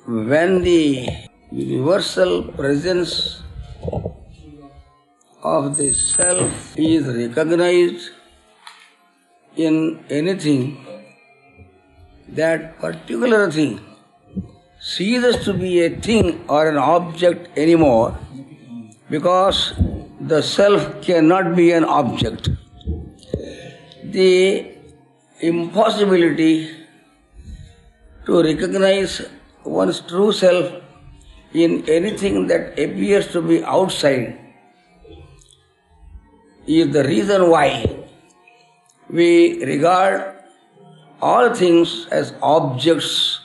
when the universal presence of the self is recognized in anything, that particular thing ceases to be a thing or an object anymore, because the self cannot be an object. The impossibility to recognize one's true self in anything that appears to be outside is the reason why we regard all things as objects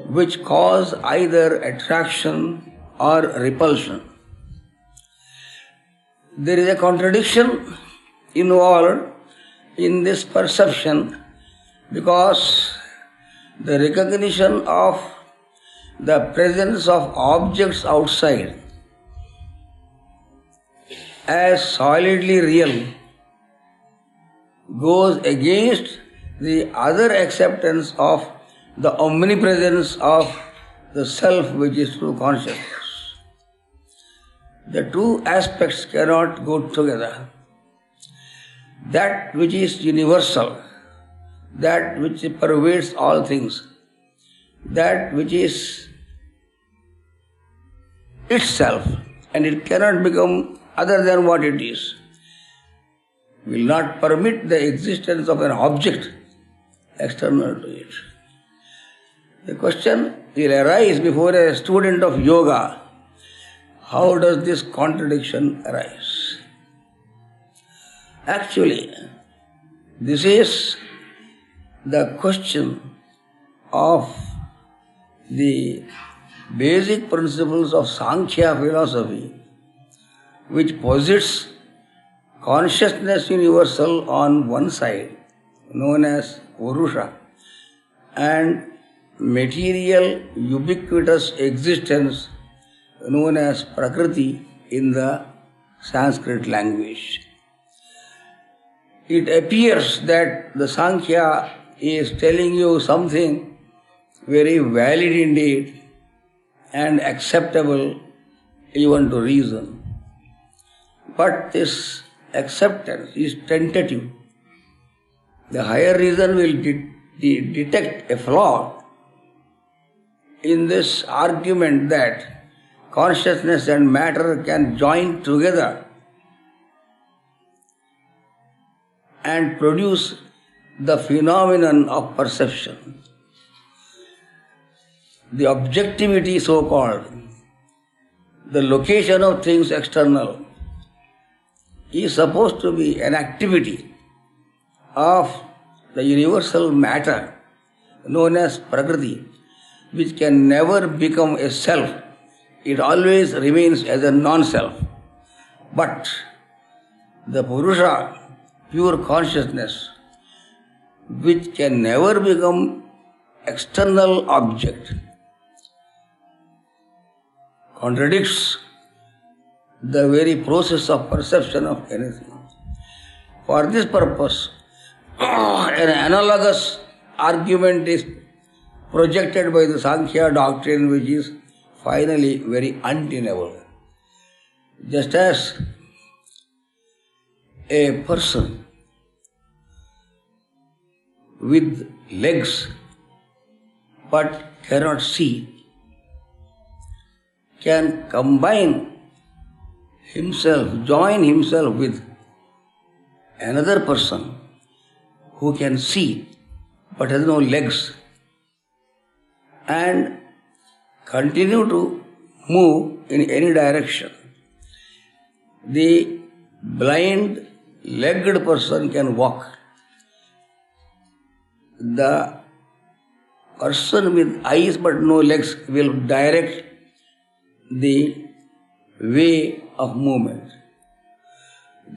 which cause either attraction or repulsion. There is a contradiction involved in this perception, because the recognition of the presence of objects outside as solidly real goes against the other acceptance of the omnipresence of the self, which is true consciousness. The two aspects cannot go together. That which is universal, that which pervades all things, that which is itself, and it cannot become other than what it is, will not permit the existence of an object external to it. The question will arise before a student of yoga: how does this contradiction arise? Actually, this is the question of the basic principles of Sankhya philosophy, which posits consciousness universal on one side, known as Purusha, and material ubiquitous existence, known as Prakriti in the Sanskrit language. It appears that the Sankhya is telling you something very valid indeed and acceptable even to reason. But this acceptance is tentative. The higher reason will detect a flaw in this argument that consciousness and matter can join together and produce the phenomenon of perception. The objectivity, so-called, the location of things external, is supposed to be an activity of the universal matter known as Prakriti, which can never become a self. It always remains as a non-self. But the Purusha, pure consciousness, which can never become external object, contradicts the very process of perception of anything. For this purpose, an analogous argument is projected by the Sankhya doctrine, which is finally very untenable. Just as a person with legs but cannot see can combine himself, join himself with another person who can see but has no legs, and continue to move in any direction. The blind legged person can walk. The person with eyes but no legs will direct the way of movement.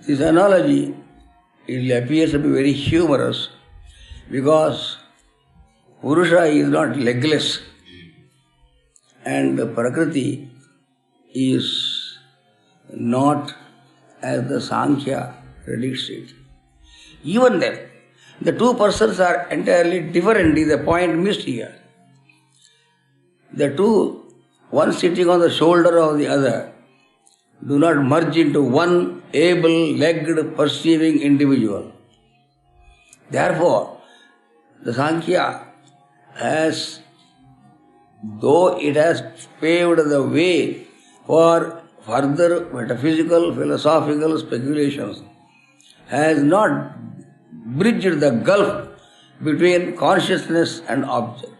This analogy, it appears to be very humorous, because Purusha is not legless and Prakriti is not as the Sankhya predicts it. Even then, the two persons are entirely different is the point missed here. the two, one sitting on the shoulder of the other, do not merge into one able-legged perceiving individual. Therefore, the Sankhya has, though it has paved the way for further metaphysical, philosophical speculations, has not bridged the gulf between consciousness and object.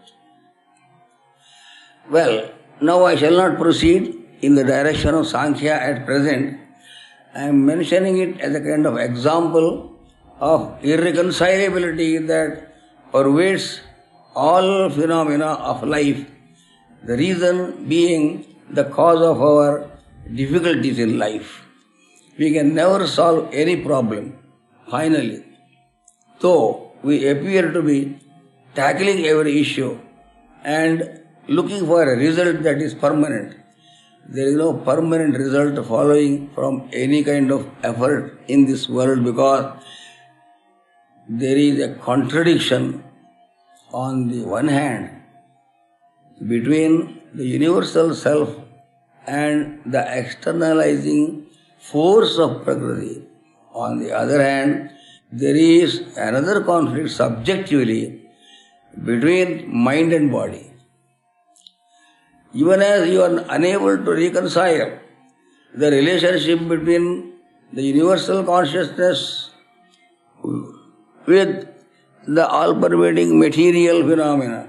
Well, now I shall not proceed in the direction of Sankhya at present. I am mentioning it as a kind of example of irreconcilability that pervades all phenomena of life, the reason being the cause of our difficulties in life. We can never solve any problem, finally, though we appear to be tackling every issue and looking for a result that is permanent. There is no permanent result following from any kind of effort in this world, because there is a contradiction on the one hand between the universal self and the externalizing force of Prakriti. On the other hand, there is another conflict subjectively between mind and body. Even as you are unable to reconcile the relationship between the universal consciousness with the all-pervading material phenomena,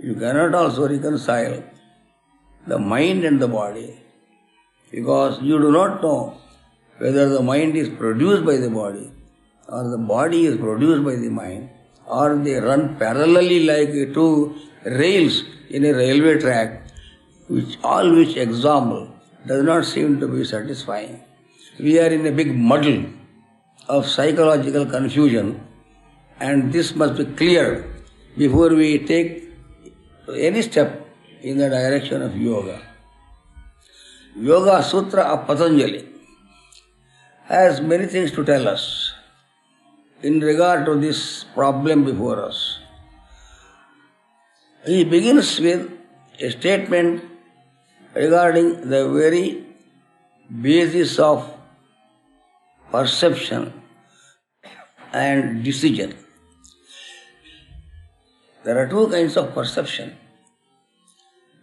you cannot also reconcile the mind and the body, because you do not know whether the mind is produced by the body or the body is produced by the mind, or they run parallelly like two rails in a railway track, which example does not seem to be satisfying. We are in a big muddle of psychological confusion, and this must be cleared before we take any step in the direction of yoga. Yoga Sutra of Patanjali has many things to tell us in regard to this problem before us. He begins with a statement regarding the very basis of perception and decision. There are two kinds of perception: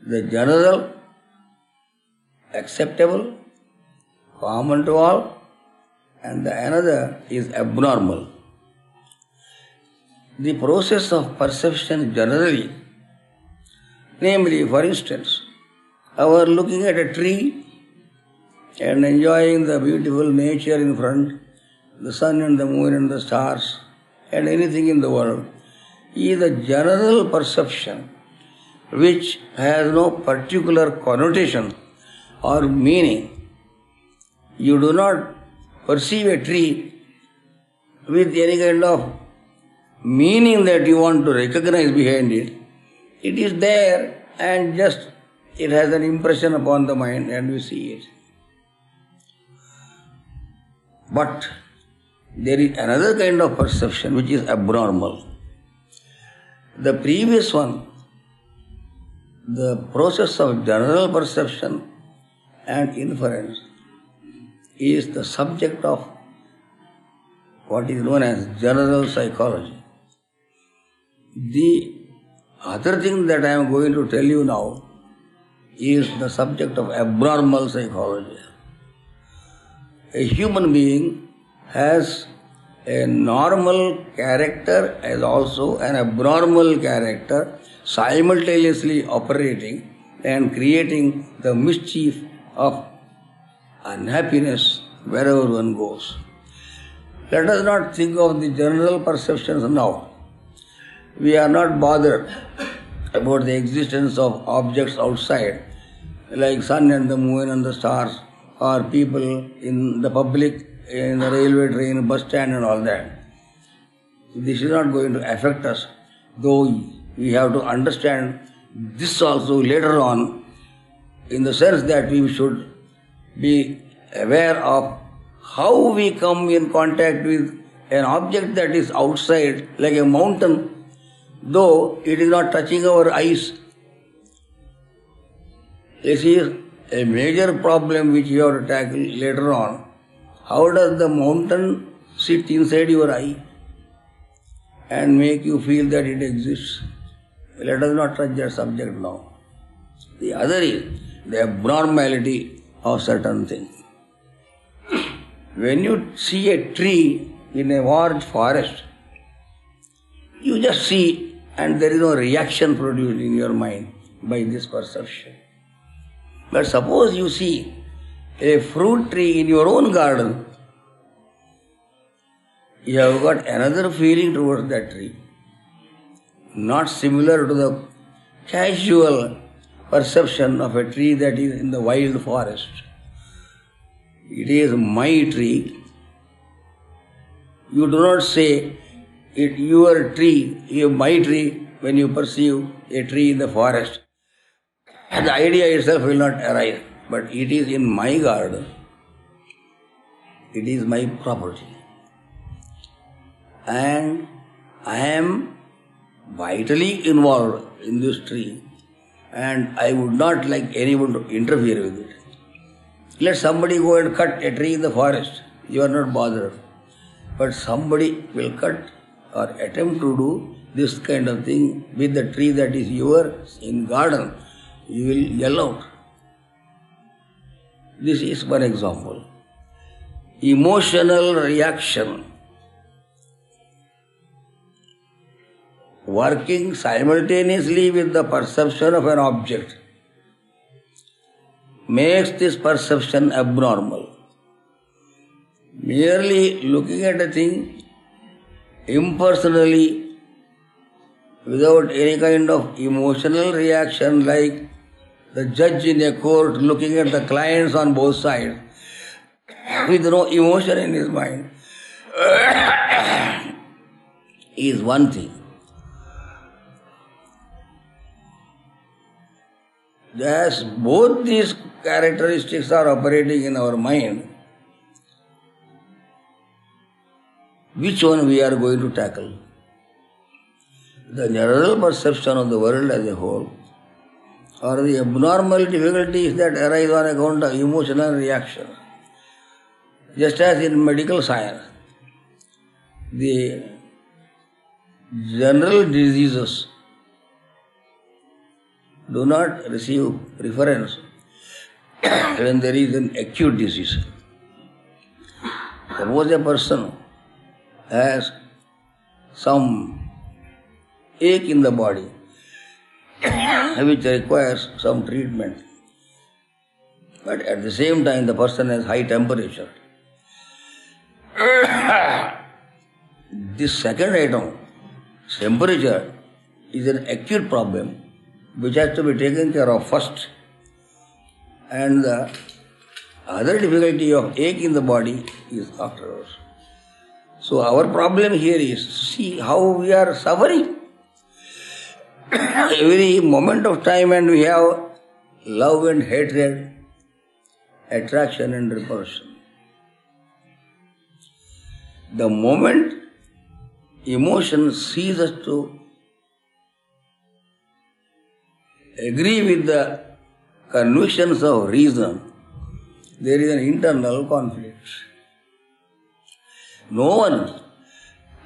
the general, acceptable, common to all, and the another is abnormal. The process of perception generally, namely, for instance, our looking at a tree and enjoying the beautiful nature in front, the sun and the moon and the stars and anything in the world, is a general perception which has no particular connotation or meaning. You do not perceive a tree with any kind of meaning that you want to recognize behind it. It is there and just it has an impression upon the mind and we see it. But there is another kind of perception which is abnormal. The previous one, the process of general perception and inference, is the subject of what is known as general psychology. The other thing that I am going to tell you now is the subject of abnormal psychology. A human being has a normal character as also an abnormal character, simultaneously operating and creating the mischief of unhappiness wherever one goes. Let us not think of the general perceptions now. We are not bothered about the existence of objects outside, like sun and the moon and the stars, or people in the public, in the railway train, bus stand and all that. This is not going to affect us, though we have to understand this also later on, in the sense that we should be aware of how we come in contact with an object that is outside, like a mountain, though it is not touching our eyes. This is a major problem which you have to tackle later on. How does the mountain sit inside your eye and make you feel that it exists? Let us not touch that subject now. The other is the abnormality of certain things. When you see a tree in a large forest, you just see and there is no reaction produced in your mind by this perception. But suppose you see a fruit tree in your own garden, you have got another feeling towards that tree, not similar to the casual perception of a tree that is in the wild forest. It is my tree. You do not say it your tree, my tree, when you perceive a tree in the forest. The idea itself will not arise, but it is in my garden. It is my property. And I am vitally involved in this tree, and I would not like anyone to interfere with it. Let somebody go and cut a tree in the forest. You are not bothered. But somebody will cut or attempt to do this kind of thing with the tree that is yours in garden. You will yell out. This is one example. Emotional reaction working simultaneously with the perception of an object makes this perception abnormal. Merely looking at a thing impersonally, without any kind of emotional reaction, like the judge in a court looking at the clients on both sides, with no emotion in his mind, is one thing. As both these characteristics are operating in our mind, which one we are going to tackle? The general perception of the world as a whole, or the abnormal difficulties that arise on account of emotional reaction. Just as in medical science, the general diseases do not receive preference when there is an acute disease. Suppose a person has some ache in the body which requires some treatment, but at the same time the person has high temperature. This second item, temperature, is an acute problem which has to be taken care of first, and the other difficulty of ache in the body is afterwards. So our problem here is to see how we are suffering every moment of time, and we have love and hatred, attraction and repulsion. The moment emotion ceases to agree with the convictions of reason, there is an internal conflict. No one,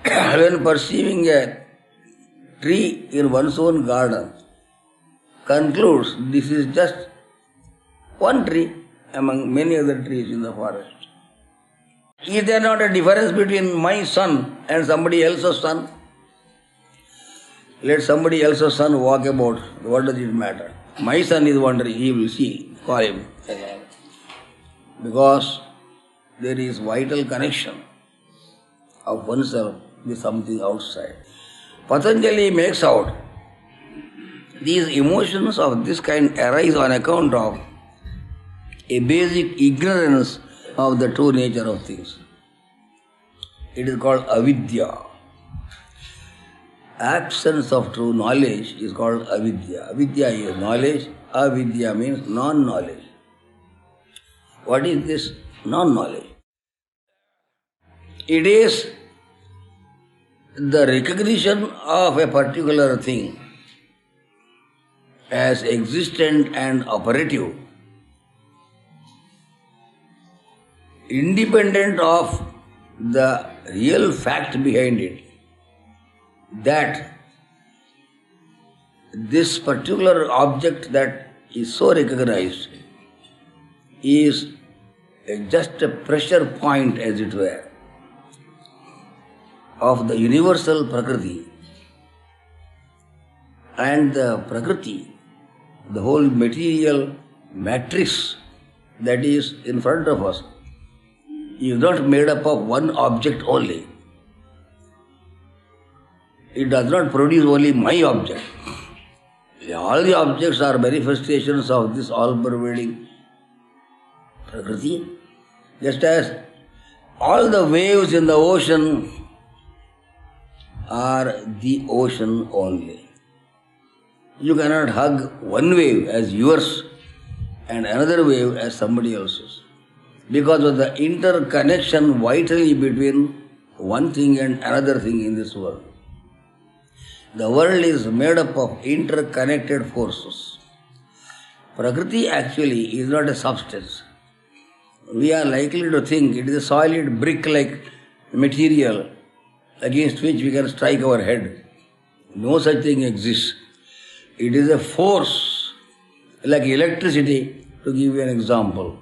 when perceiving a tree in one's own garden, concludes this is just one tree among many other trees in the forest. Is there not a difference between my son and somebody else's son? Let somebody else's son walk about, what does it matter? My son is wandering, he will see, call him. Because there is vital connection of oneself with something outside. Patanjali makes out these emotions of this kind arise on account of a basic ignorance of the true nature of things. It is called avidya. Absence of true knowledge is called avidya. Avidya is knowledge, avidya means non-knowledge. What is this non-knowledge? It is the recognition of a particular thing as existent and operative, independent of the real fact behind it, that this particular object that is so recognized is just a pressure point, as it were, of the universal Prakriti. And the Prakriti, the whole material matrix that is in front of us, is not made up of one object only. It does not produce only my object. All the objects are manifestations of this all-pervading Prakriti. Just as all the waves in the ocean are the ocean only. You cannot hug one wave as yours and another wave as somebody else's, because of the interconnection vitally between one thing and another thing in this world. The world is made up of interconnected forces. Prakriti actually is not a substance. We are likely to think it is a solid brick-like material against which we can strike our head. No such thing exists. It is a force, like electricity, to give you an example,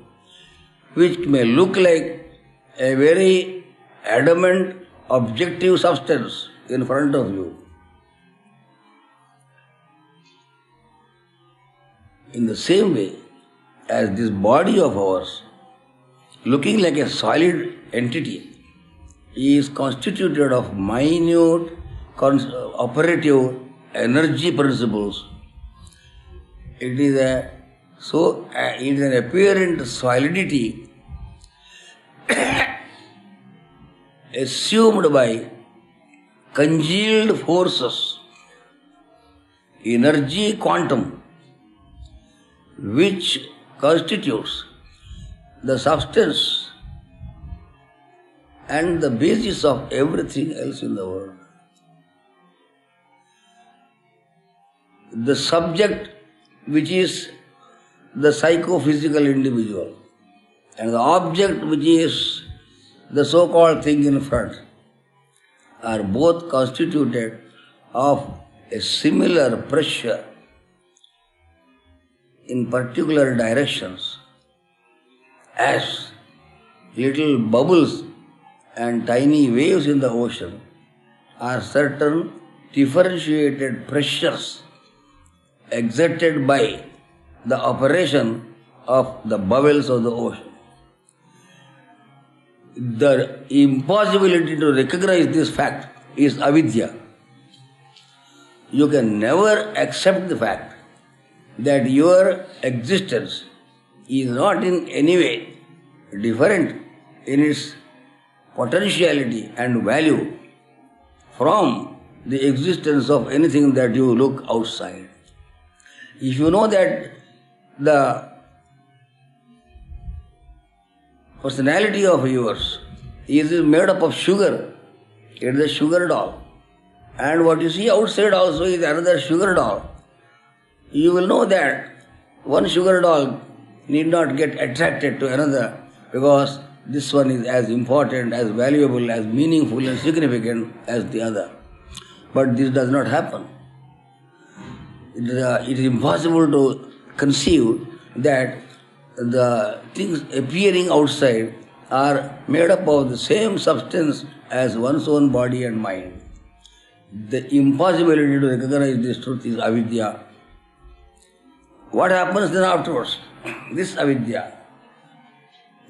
which may look like a very adamant, objective substance in front of you. In the same way as this body of ours, looking like a solid entity, is constituted of minute operative energy principles. It is an apparent solidity assumed by congealed forces, energy quantum, which constitutes the substance and the basis of everything else in the world. The subject, which is the psychophysical individual, and the object, which is the so-called thing in front, are both constituted of a similar pressure in particular directions, as little bubbles and tiny waves in the ocean are certain differentiated pressures exerted by the operation of the bubbles of the ocean. The impossibility to recognize this fact is avidya. You can never accept the fact that your existence is not in any way different in its potentiality and value from the existence of anything that you look outside. If you know that the personality of yours is made up of sugar, it is a sugar doll, and what you see outside also is another sugar doll, you will know that one sugar doll need not get attracted to another, because this one is as important, as valuable, as meaningful and significant as the other. But this does not happen. It is impossible to conceive that the things appearing outside are made up of the same substance as one's own body and mind. The impossibility to recognize this truth is avidya. What happens then afterwards? This avidya,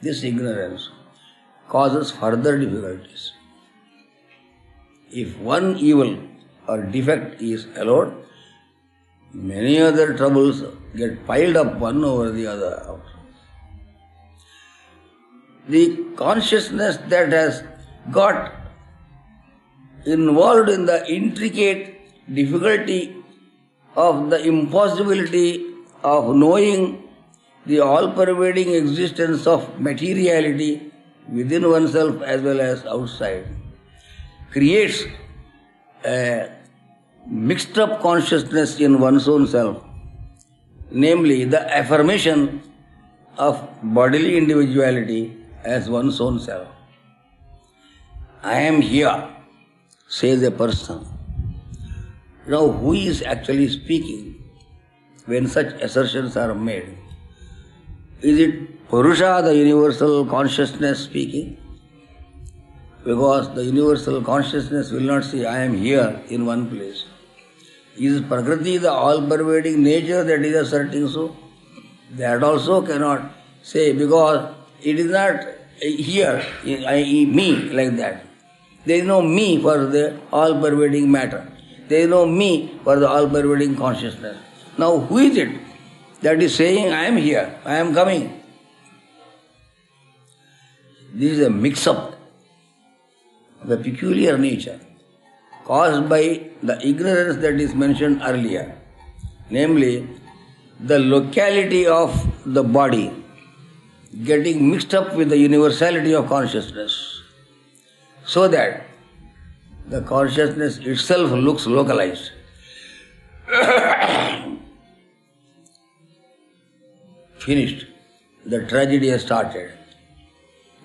this ignorance, causes further difficulties. If one evil or defect is allowed, many other troubles get piled up one over the other. The consciousness that has got involved in the intricate difficulty of the impossibility of knowing the all-pervading existence of materiality within oneself as well as outside, creates a mixed up consciousness in one's own self, namely the affirmation of bodily individuality as one's own self. I am here, says a person. Now, who is actually speaking when such assertions are made? Is it Purusha, the universal consciousness, speaking? Because the universal consciousness will not say, I am here in one place. Is Prakriti the all-pervading nature that is asserting so? That also cannot say, because it is not here, i.e. me, like that. There is no me for the all-pervading matter. There is no me for the all-pervading consciousness. Now, who is it that is saying, I am here, I am coming? This is a mix-up of a peculiar nature caused by the ignorance that is mentioned earlier, namely the locality of the body getting mixed up with the universality of consciousness, so that the consciousness itself looks localized. Finished. The tragedy has started.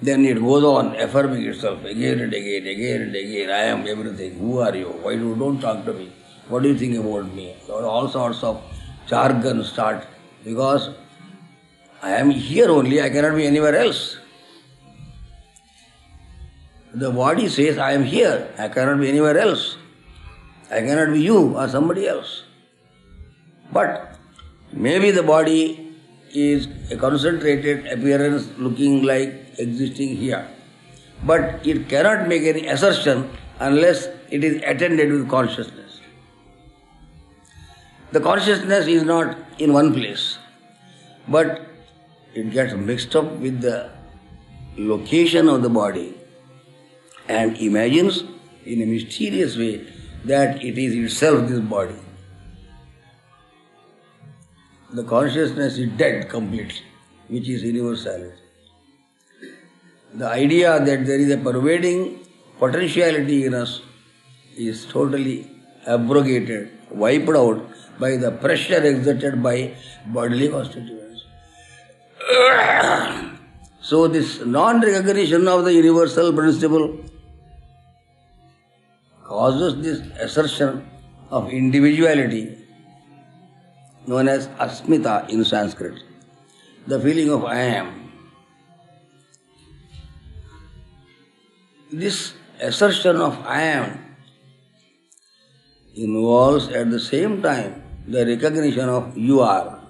Then it goes on affirming itself again and again, again and again. I am everything. Who are you? Why you don't talk to me? What do you think about me? All sorts of jargon start, because I am here only, I cannot be anywhere else. The body says, I am here, I cannot be anywhere else. I cannot be you or somebody else. But maybe the body is a concentrated appearance looking like existing here. But it cannot make any assertion unless it is attended with consciousness. The consciousness is not in one place, but it gets mixed up with the location of the body and imagines in a mysterious way that it is itself this body. The consciousness is dead completely, which is universality. The idea that there is a pervading potentiality in us is totally abrogated, wiped out by the pressure exerted by bodily constituents. So this non-recognition of the universal principle causes this assertion of individuality known as asmita in Sanskrit, the feeling of I am. This assertion of I am involves at the same time the recognition of you are.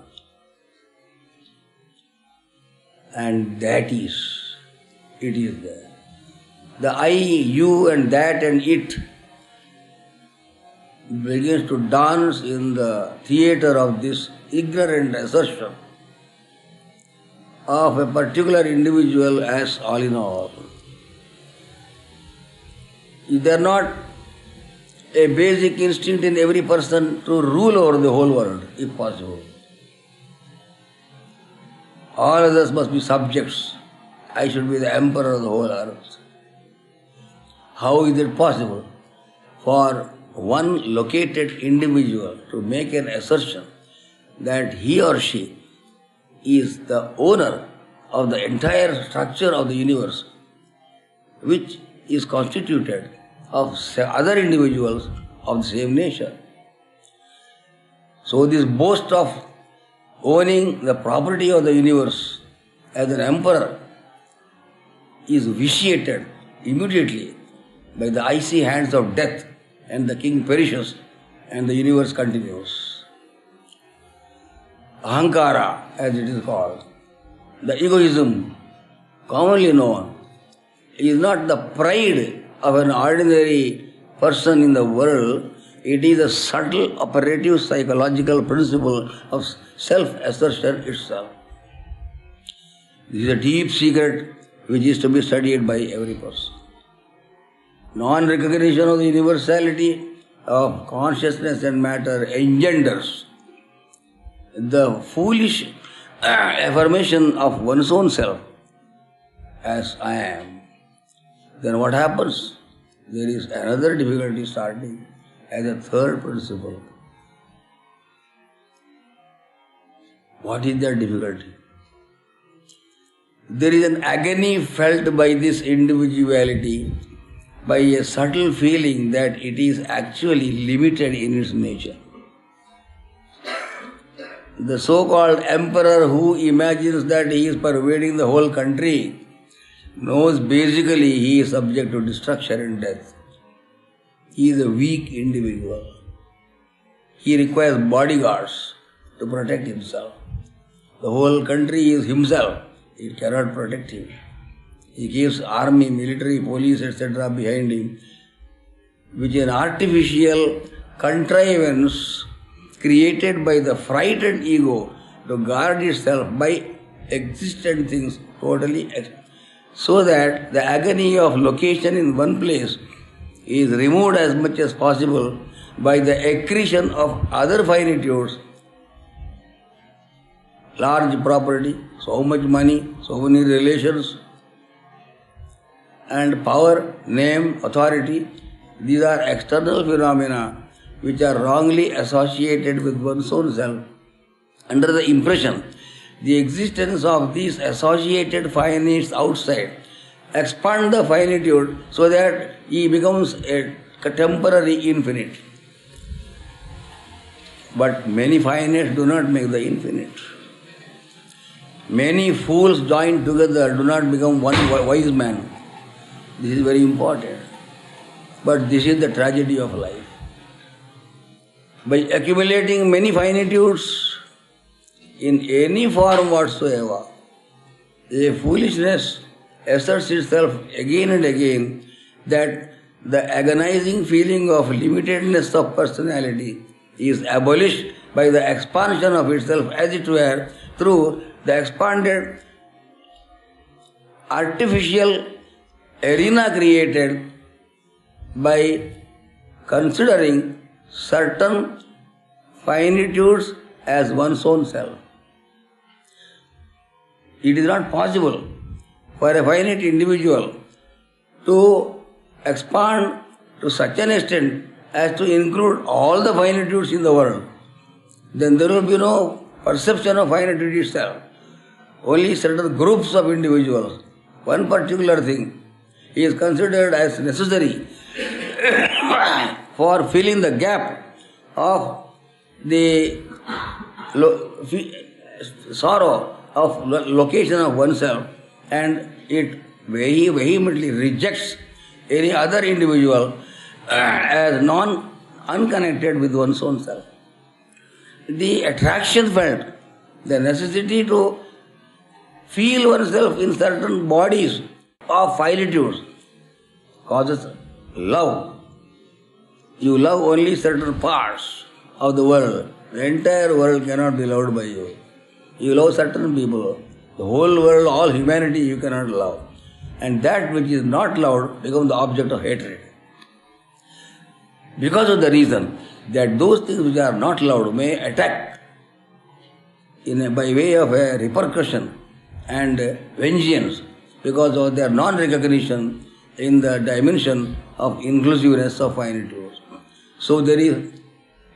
And that is, it is there. The I, you and that and it begins to dance in the theatre of this ignorant assertion of a particular individual as all in all. Is there not a basic instinct in every person to rule over the whole world, if possible? All others must be subjects. I should be the emperor of the whole earth. How is it possible for one located individual to make an assertion that he or she is the owner of the entire structure of the universe, which is constituted of other individuals of the same nature? So this boast of owning the property of the universe as an emperor is vitiated immediately by the icy hands of death, and the king perishes and the universe continues. Ahankara, as it is called, the egoism commonly known, is not the pride of an ordinary person in the world. It is a subtle operative psychological principle of self-assertion itself. This is a deep secret which is to be studied by every person. Non-recognition of the universality of consciousness and matter engenders the foolish affirmation of one's own self as I am. Then what happens? There is another difficulty starting as a third principle. What is their difficulty? There is an agony felt by this individuality, by a subtle feeling that it is actually limited in its nature. The so-called emperor who imagines that he is pervading the whole country knows basically he is subject to destruction and death. He is a weak individual. He requires bodyguards to protect himself. The whole country is himself. It cannot protect him. He keeps army, military, police, etc. behind him, which is an artificial contrivance created by the frightened ego to guard itself by existent things totally, so that the agony of location in one place is removed as much as possible by the accretion of other finitudes, large property, so much money, so many relations, and power, name, authority. These are external phenomena which are wrongly associated with one's own self. Under the impression, the existence of these associated finites outside expand the finitude so that he becomes a temporary infinite. But many finites do not make the infinite. Many fools joined together do not become one wise man. This is very important. But this is the tragedy of life. By accumulating many finitudes in any form whatsoever, a foolishness asserts itself again and again that the agonizing feeling of limitedness of personality is abolished by the expansion of itself, as it were, through the expanded artificial arena created by considering certain finitudes as one's own self. It is not possible for a finite individual to expand to such an extent as to include all the finitudes in the world. Then there will be no perception of finitude itself. Only certain groups of individuals, one particular thing, is considered as necessary for filling the gap of the sorrow of location of oneself, and it very vehemently rejects any other individual as unconnected with one's own self. The attraction felt, the necessity to feel oneself in certain bodies of finitudes causes love. You love only certain parts of the world. The entire world cannot be loved by you. You love certain people. The whole world, all humanity you cannot love. And that which is not loved becomes the object of hatred. Because of the reason that those things which are not loved may attack by way of a repercussion and vengeance because of their non-recognition in the dimension of inclusiveness of finitude. So there is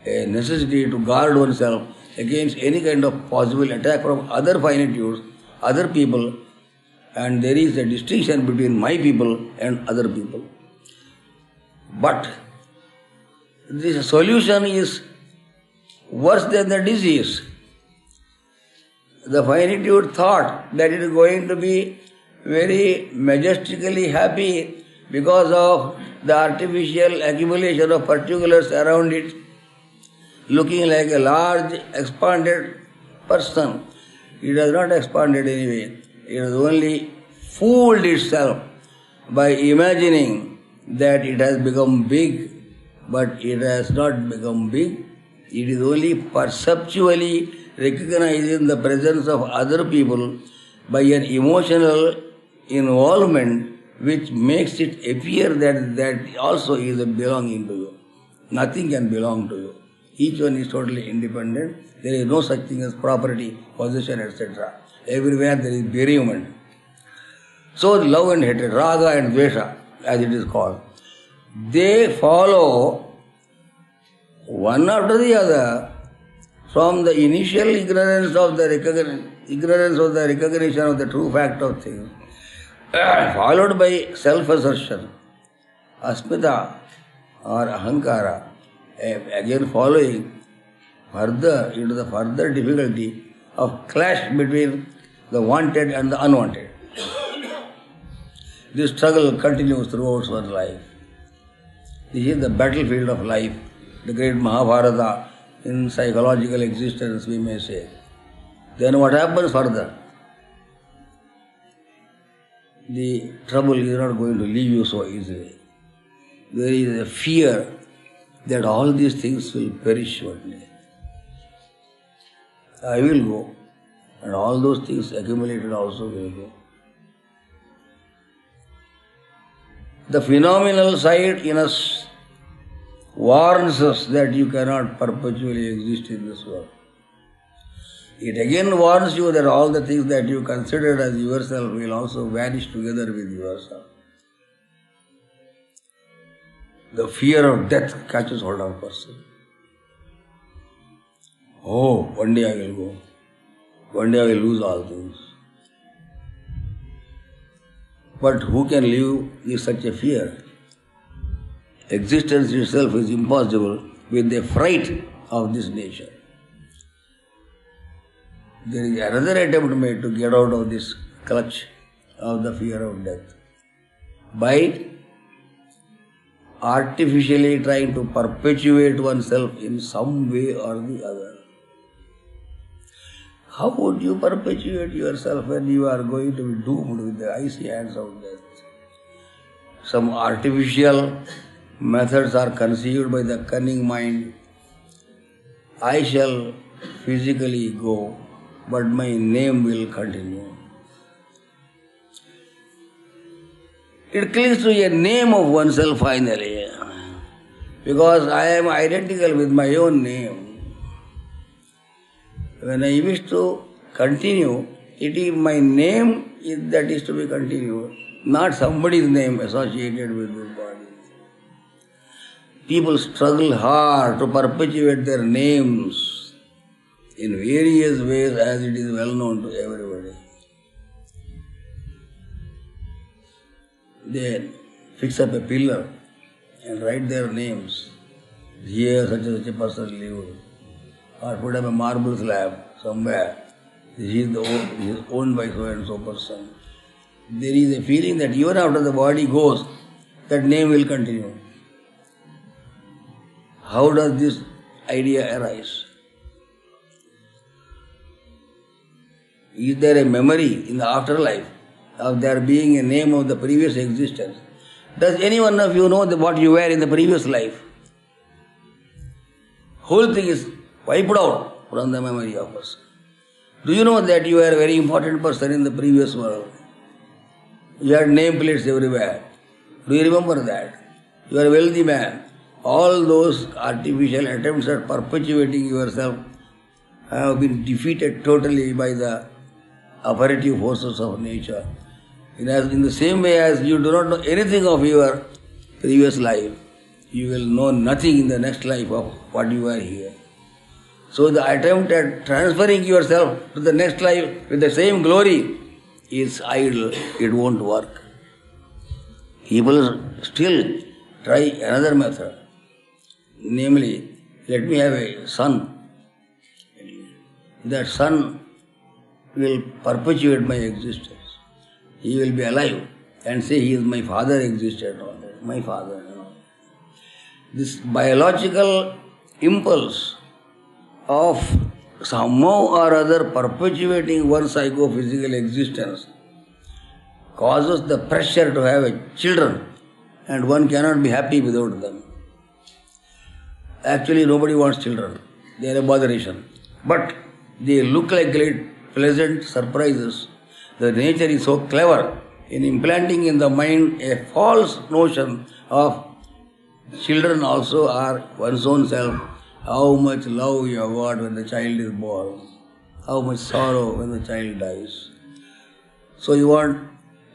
a necessity to guard oneself against any kind of possible attack from other finitudes, other people, and there is a distinction between my people and other people. But this solution is worse than the disease. The finitude thought that it is going to be very majestically happy because of the artificial accumulation of particulars around it, looking like a large expanded person. It has not expanded anyway. It has only fooled itself by imagining that it has become big, but it has not become big. It is only perceptually recognizing the presence of other people by an emotional involvement which makes it appear that that also is belonging to you. Nothing can belong to you. Each one is totally independent. There is no such thing as property, possession, etc. Everywhere there is bereavement. So love and hatred, raga and dvesha, as it is called, they follow one after the other from the initial ignorance of the recognition of the true fact of things, followed by self-assertion, asmita or ahankara, again following further into the further difficulty of clash between the wanted and the unwanted. This struggle continues throughout one's life. This is the battlefield of life, the great Mahabharata in psychological existence, we may say. Then what happens further? The trouble is not going to leave you so easily. There is a fear that all these things will perish one day. I will go, and all those things accumulated also will go. The phenomenal side in us warns us that you cannot perpetually exist in this world. It again warns you that all the things that you considered as yourself will also vanish together with yourself. The fear of death catches hold of a person. Oh, one day I will go. One day I will lose all things. But who can live with such a fear? Existence itself is impossible with the fright of this nature. There is another attempt made to get out of this clutch of the fear of death by artificially trying to perpetuate oneself in some way or the other. How would you perpetuate yourself when you are going to be doomed with the icy hands of death? Some artificial methods are conceived by the cunning mind. I shall physically go, but my name will continue. It clings to a name of oneself finally, because I am identical with my own name. When I wish to continue, it is my name that is to be continued, not somebody's name associated with this body. People struggle hard to perpetuate their names in various ways, as it is well known to everybody. They fix up a pillar and write their names. Here such and such a person lived. Or put up a marble slab somewhere. He is owned by so and so person. There is a feeling that even after the body goes, that name will continue. How does this idea arise? Is there a memory in the afterlife of there being a name of the previous existence? Does any one of you know what you were in the previous life? Whole thing is wiped out from the memory of us. Do you know that you were a very important person in the previous world? You had nameplates everywhere. Do you remember that? You are a wealthy man. All those artificial attempts at perpetuating yourself have been defeated totally by the operative forces of nature. In the same way as you do not know anything of your previous life, you will know nothing in the next life of what you are here. So the attempt at transferring yourself to the next life with the same glory is idle. It won't work. People still try another method. Namely, let me have a son. That son will perpetuate my existence. He will be alive and say he is my father existed. My father. This biological impulse of somehow or other perpetuating one's psychophysical existence causes the pressure to have children, and one cannot be happy without them. Actually, nobody wants children. They are a botheration. But they look like great pleasant surprises. The nature is so clever in implanting in the mind a false notion of children also are one's own self. How much love you have got when the child is born. How much sorrow when the child dies. So you want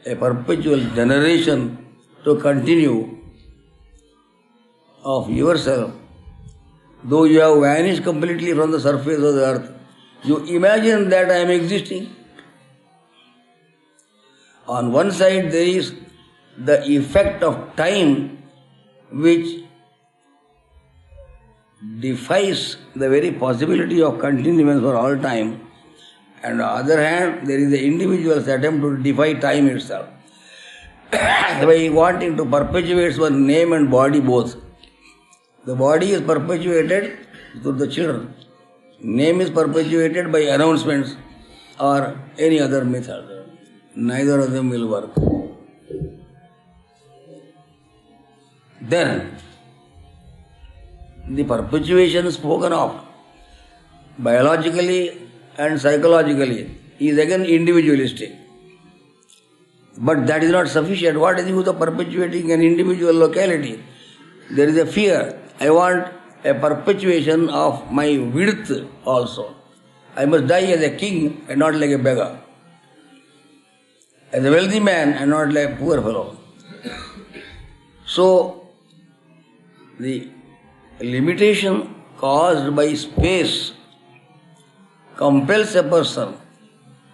a perpetual generation to continue of yourself though you have vanished completely from the surface of the earth, you imagine that I am existing. On one side there is the effect of time which defies the very possibility of continuance for all time, and on the other hand there is the individual's attempt to defy time itself by wanting to perpetuate one's name and body both. The body is perpetuated through the children. Name is perpetuated by announcements or any other method. Neither of them will work. Then, the perpetuation spoken of biologically and psychologically is again individualistic. But that is not sufficient. What is the use of perpetuating an individual locality? There is a fear. I want a perpetuation of my width also. I must die as a king and not like a beggar. As a wealthy man and not like a poor fellow. So, the limitation caused by space compels a person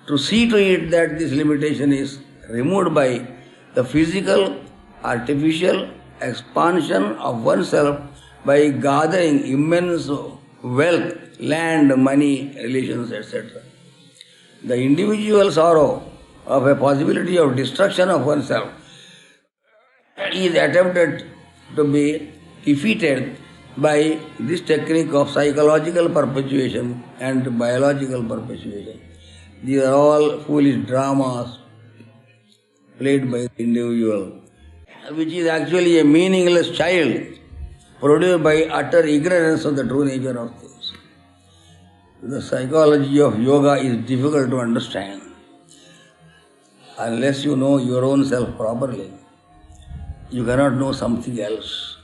to see to it that this limitation is removed by the physical, artificial expansion of oneself by gathering immense wealth, land, money, relations, etc. The individual sorrow of a possibility of destruction of oneself is attempted to be defeated by this technique of psychological perpetuation and biological perpetuation. These are all foolish dramas played by the individual, which is actually a meaningless child produced by utter ignorance of the true nature of things. The psychology of yoga is difficult to understand unless you know your own self properly. You cannot know something else.